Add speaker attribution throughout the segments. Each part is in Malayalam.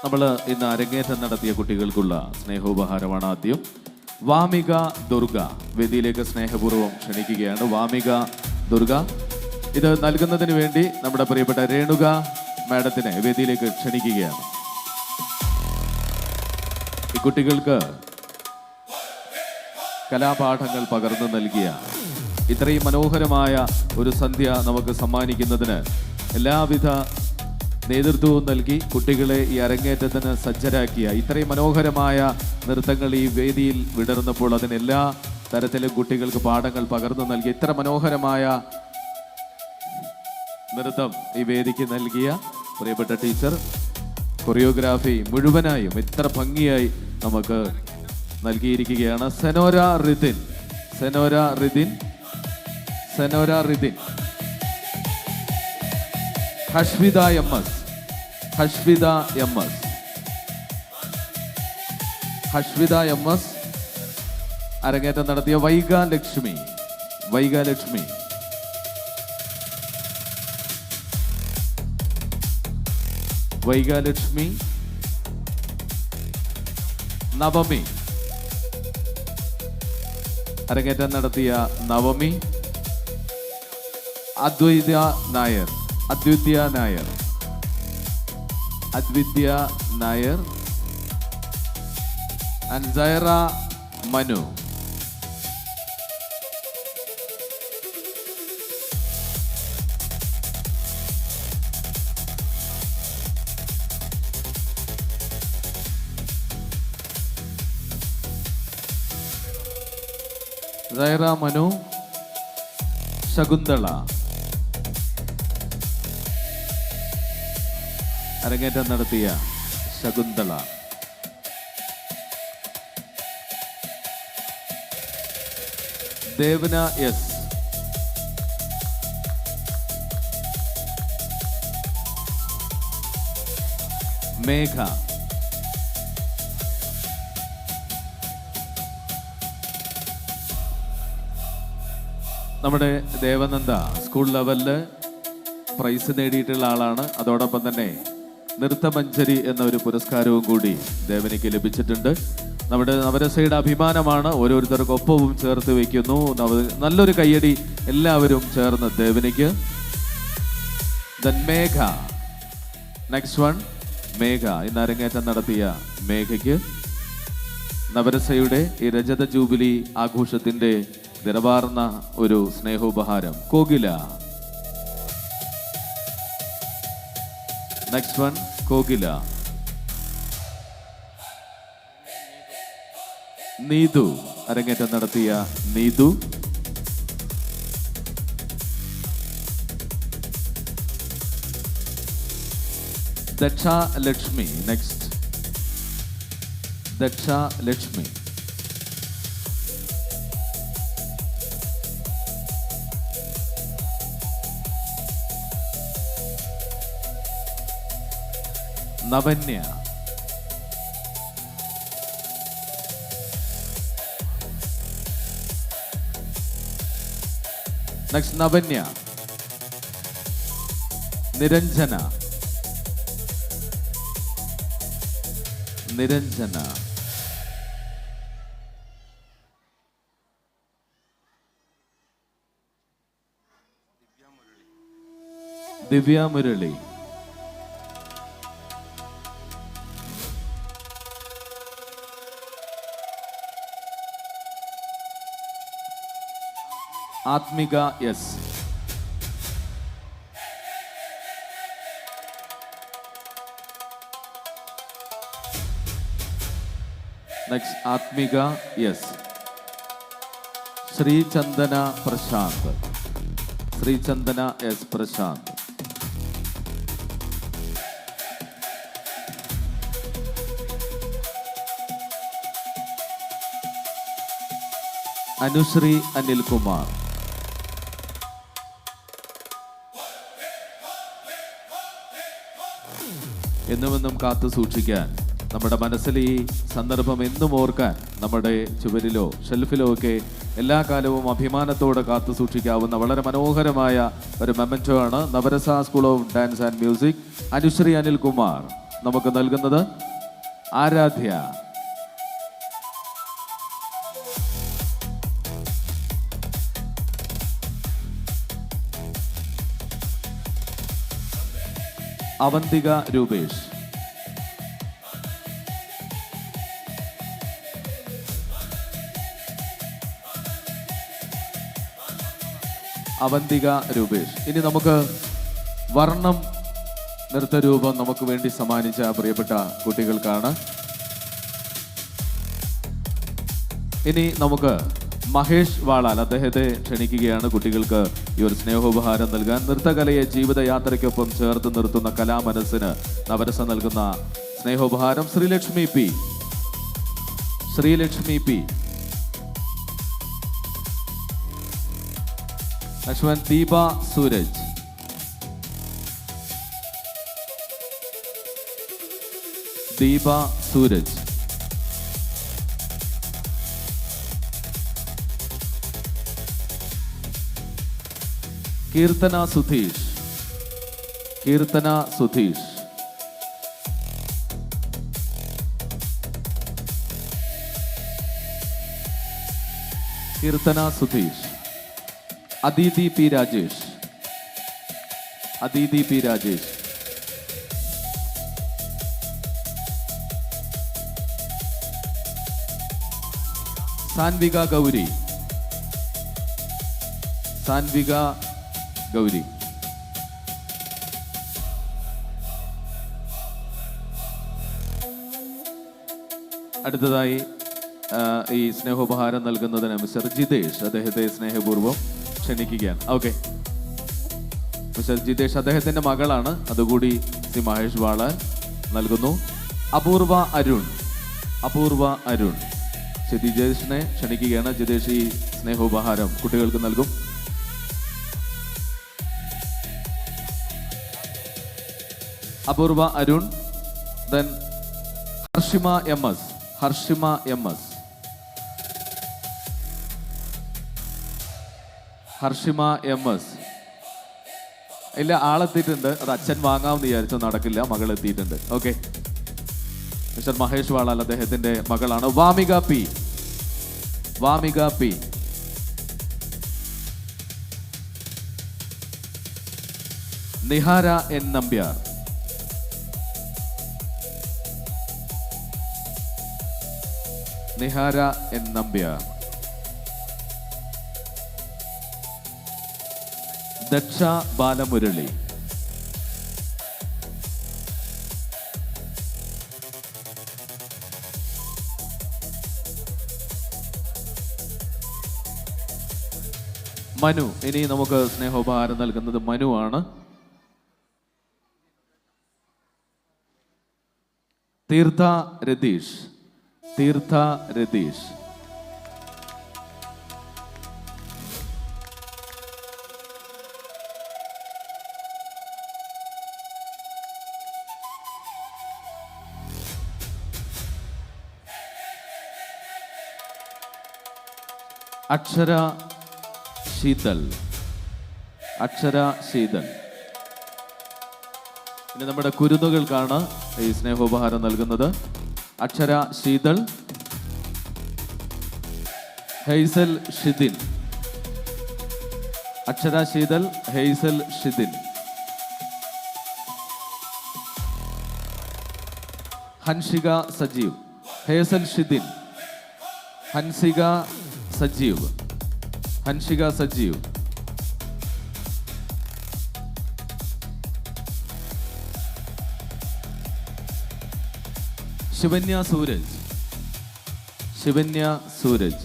Speaker 1: നമ്മൾ ഇന്ന് അരങ്ങേറ്റം നടത്തിയ കുട്ടികൾക്കുള്ള സ്നേഹോപഹാരമാണ് ആദ്യം. വാമിക ദുർഗ വേദിയിലേക്ക് സ്നേഹപൂർവ്വം ക്ഷണിക്കുകയാണ്. വാമിക ദുർഗ ഇത് നൽകുന്നതിന് വേണ്ടി നമ്മുടെ പ്രിയപ്പെട്ട രേണുക മാഡത്തിനെ വേദിയിലേക്ക് ക്ഷണിക്കുകയാണ്. ഈ കുട്ടികൾക്ക് കലാപാഠങ്ങൾ പകർന്നു നൽകിയ ഇത്രയും മനോഹരമായ ഒരു സന്ധ്യ നമുക്ക് സമ്മാനിക്കുന്നതിന് എല്ലാവിധ നേതൃത്വവും നൽകി കുട്ടികളെ ഈ അരങ്ങേറ്റത്തിന് സജ്ജരാക്കിയ ഇത്രയും മനോഹരമായ നൃത്തങ്ങൾ ഈ വേദിയിൽ വിടർന്നപ്പോൾ അതിനെല്ലാ തരത്തിലും കുട്ടികൾക്ക് പാഠങ്ങൾ പകർന്നു നൽകി ഇത്ര മനോഹരമായ നൃത്തം ഈ വേദിക്ക് നൽകിയ പ്രിയപ്പെട്ട ടീച്ചർ കൊറിയോഗ്രാഫി മുഴുവനായും ഇത്ര ഭംഗിയായി നമുക്ക് നൽകിയിരിക്കുകയാണ്. Senora Ridhin, Senora Ridhin, Senora Ridhin. Hashvitha M S, Hashvitha M S, Hashvitha M S അരങ്ങേറ്റം നടത്തിയ വൈഗ ലക്ഷ്മി, വൈഗ ലക്ഷ്മി, വൈഗ ലക്ഷ്മി. നവമി അരങ്ങേറ്റം നടത്തിയ നവമി. അദ്വൈത നായർ, അദ്വിത്യ നായർ, അദ്വിത്യ നായർ. ആൻഡ് സൈറ മനു. സൈറ മനു. ശകുന്തള അരങ്ങേറ്റം നടത്തിയ ശകുന്തള. ദേവന എസ്, മേഘ, നമ്മുടെ ദേവനന്ദ സ്കൂൾ ലെവലില് പ്രൈസ് നേടിയിട്ടുള്ള ആളാണ്. അതോടൊപ്പം തന്നെ നൃത്തമഞ്ജരി എന്ന ഒരു പുരസ്കാരവും കൂടി ദേവനിക്ക് ലഭിച്ചിട്ടുണ്ട്. നമ്മുടെ നവരസയുടെ അഭിമാനമാണ്. ഓരോരുത്തർക്കും ഒപ്പവും ചേർത്ത് വയ്ക്കുന്നു. നല്ലൊരു കയ്യടി എല്ലാവരും ചേർന്ന് ദേവനിക്ക്. മേഘ, നെക്സ്റ്റ് വൺ മേഘ. ഇന്ന് അരങ്ങേറ്റം നടത്തിയ മേഘയ്ക്ക് നവരസയുടെ ഈ രജത ജൂബിലി ആഘോഷത്തിന്റെ നിറവാർന്ന ഒരു സ്നേഹോപഹാരം. Kokila, next one Kokila. നീതു അരങ്ങേറ്റം നടത്തിയ Neethu. Daksha Lakshmi, next Daksha Lakshmi. Navanya, next Navanya. Niranjana, Niranjana. Divya Murali. Athmika S, next Athmika S. Sreechandana Prasanth, Sreechandana S Prasanth. Anusree Anilkumar. എന്നുമെന്നും കാത്തു സൂക്ഷിക്കാൻ, നമ്മുടെ മനസ്സിൽ ഈ സന്ദർഭം എന്നും ഓർക്കാൻ നമ്മുടെ ചുവരിലോ ഷെൽഫിലോ ഒക്കെ എല്ലാ കാലവും അഭിമാനത്തോടെ കാത്തു സൂക്ഷിക്കാവുന്ന വളരെ മനോഹരമായ ഒരു മെമന്റോ ആണ്. Navarasa school of dance and music Anusree Anilkumar. നമുക്ക് നൽകുന്നത് ആരാധ്യ. അവന്തിക രൂപേഷ്. അവന്തിക രൂപേഷ്. ഇനി നമുക്ക് വർണ്ണം നൃത്തരൂപം നമുക്ക് വേണ്ടി സമ്മാനിച്ച പ്രിയപ്പെട്ട കുട്ടികൾക്കാണ്. ഇനി നമുക്ക് മഹേഷ് വാളാൽ, അദ്ദേഹത്തെ ക്ഷണിക്കുകയാണ് കുട്ടികൾക്ക് ഈ ഒരു സ്നേഹോപഹാരം നൽകാൻ. നൃത്തകലയെ ജീവിതയാത്രയ്ക്കൊപ്പം ചേർത്ത് നിർത്തുന്ന കലാമനസ്സിന് നവരസം നൽകുന്ന സ്നേഹോപഹാരം. Sreelakshmi P. Sreelakshmi P. Lakshman. Deepa Sooraj. Deepa Sooraj. Keerthana Sudheesh. Keerthana Sudheesh. Keerthana Sudheesh. Aditi P Rajesh. Aditi P Rajesh. Sanvika Gauri. Sanvika Gauri. അടുത്തതായി ഈ സ്നേഹോപഹാരം നൽകുന്നതിന് മിസ്റ്റർ ജിതേഷ്, അദ്ദേഹത്തെ സ്നേഹപൂർവ്വം ക്ഷണിക്കുകയാണ്. ഓക്കെ മിസ്റ്റർ ജിതേഷ്, അദ്ദേഹത്തിന്റെ മകളാണ്, അതുകൂടി ശ്രീ മഹേഷ് വാളാൽ നൽകുന്നു. അപൂർവ അരുൺ. അപൂർവ അരുൺ. ശ്രീ ജിതേഷിനെ ക്ഷണിക്കുകയാണ്. ജിതേഷ് ഈ സ്നേഹോപഹാരം കുട്ടികൾക്ക് നൽകും. Apoorva Arun. Then Harshima M S. Harshima M S. Harshima M S. ഇല്ല, ആളെത്തിയിട്ടുണ്ട്. അത് അച്ഛൻ വാങ്ങാമെന്ന് വിചാരിച്ചു, നടക്കില്ല. മകൾ എത്തിയിട്ടുണ്ട്. ഓക്കെ മിസ്റ്റർ മഹേഷ് വാളാൽ, അദ്ദേഹത്തിന്റെ മകളാണ്. Vamika P. Vamika P. Nihara N Nambiar. Nihara N Nambiar. Daksha Balamurali. Manu. ഇനി നമുക്ക് സ്നേഹോപഹാരം നൽകുന്നത് മനു ആണ്. തീർത്ഥ രതീഷ്. തീർത്ഥ രതീഷ്. അക്ഷര ശീതൽ. അക്ഷര ശീതൽ. ഇനി നമ്മുടെ കുരുന്നുകൾക്കാണ് ഈ സ്നേഹോപഹാരം നൽകുന്നത്. അക്ഷര Sheethal. Hazel Shidin. Akshara Sheethal. Hazel Shidin. Hanshika Sajeev. Hazel Shidin. Hansika Sajeev. Hanshika Sajeev. Shivanya Sooraj. Shivanya Sooraj.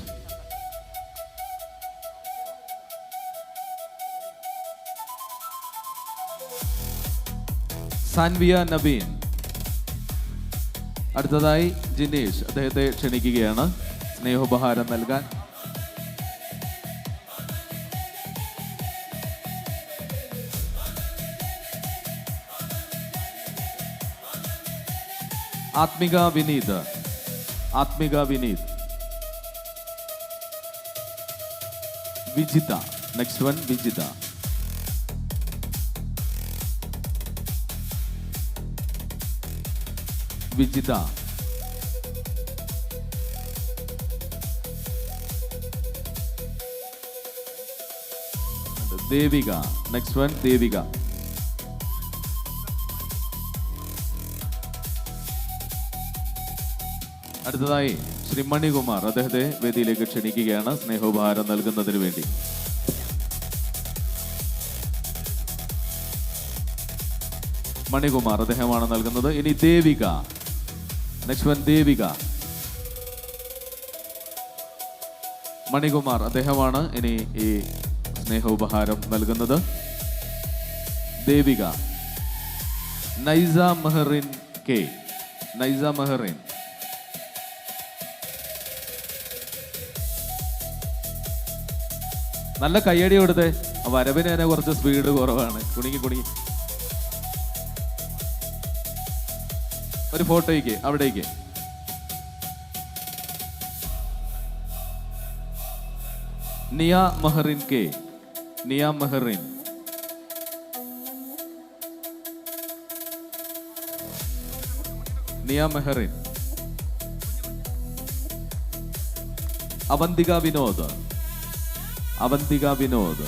Speaker 1: Sanviya Nabeen. അടുത്തതായി ജിനേഷ്, അദ്ദേഹത്തെ ക്ഷണിക്കുകയാണ് സ്നേഹോപഹാരം നൽകാൻ. Athmika Vineeth. Athmika Vineeth. Vijitha. Next one Vijitha. Vijitha, Devika. Next one Devika. അടുത്തതായി ശ്രീ മണികുമാർ, അദ്ദേഹത്തെ വേദിയിലേക്ക് ക്ഷണിക്കുകയാണ് സ്നേഹോപഹാരം നൽകുന്നതിന് വേണ്ടി. മണികുമാർ അദ്ദേഹമാണ് നൽകുന്നത്. ഇനി ദേവിക. Next one Devika. മണികുമാർ അദ്ദേഹമാണ് ഇനി ഈ സ്നേഹോപഹാരം നൽകുന്നത്. ദേവിക. നൈസ മെഹറിൻ കെ. നൈസ മെഹറിൻ. നല്ല കയ്യടി കൊടുത്തേ. വരവിന് തന്നെ കുറച്ച് സ്പീഡ് കുറവാണ്. കുണുങ്ങി കുണുങ്ങി. ഒരു ഫോട്ടോയ്ക്ക് അവിടേക്ക്. നിയ മെഹറിൻ കെ. നിയ മെഹറിൻ. നിയ മെഹറിൻ. അവന്തിക വിനോദ്. അവന്തിക വിനോദ്.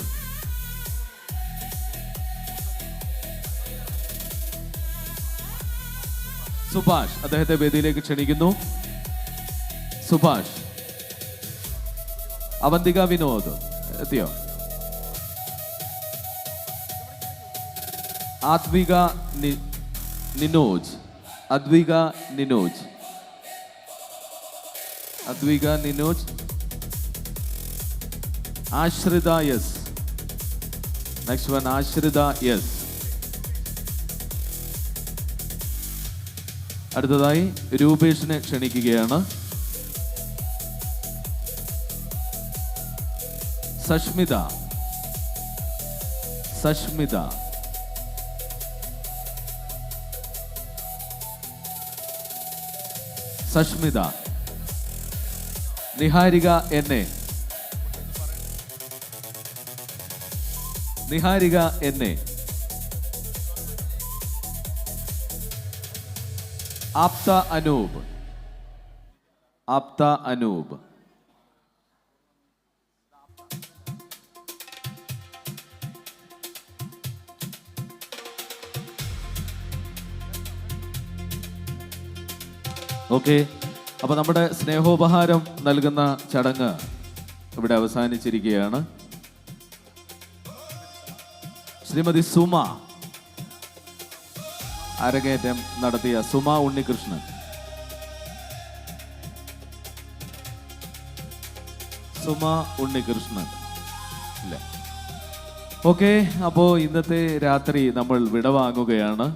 Speaker 1: സുഭാഷ് അദ്ദേഹത്തെ വേദിയിലേക്ക് ക്ഷണിക്കുന്നു. സുഭാഷ്. അവന്തിക വിനോദ് എത്തിയോ? ആത്വിക നിനോജ്. അദ്വിക നിനോജ്. അദ്വിക നിനോജ്. ആശ്രിത യെസ്. നെക്സ്റ്റ് വൺ ആശ്രിത യെസ്. അടുത്തതായി രൂപേഷിനെ ക്ഷണിക്കുകയാണ്. സഷ്മിത. സഷ്മിത. സഷ്മിത. നിഹാരിക എന്നെ. നിഹാരിക എന്നെ. ആപ്ത അനൂപ്. ആപ്ത അനൂപ്. ഓക്കെ, അപ്പൊ നമ്മുടെ സ്നേഹോപഹാരം നൽകുന്ന ചടങ്ങ് ഇവിടെ അവസാനിച്ചിരിക്കുകയാണ്. ശ്രീമതി സുമ അരങ്ങേറ്റം നടത്തിയ സുമ ഉണ്ണികൃഷ്ണൻ. സുമ ഉണ്ണികൃഷ്ണൻ ഇല്ല. ഓക്കെ, അപ്പോൾ ഇന്നത്തെ രാത്രി നമ്മൾ വിടവാങ്ങുകയാണ്.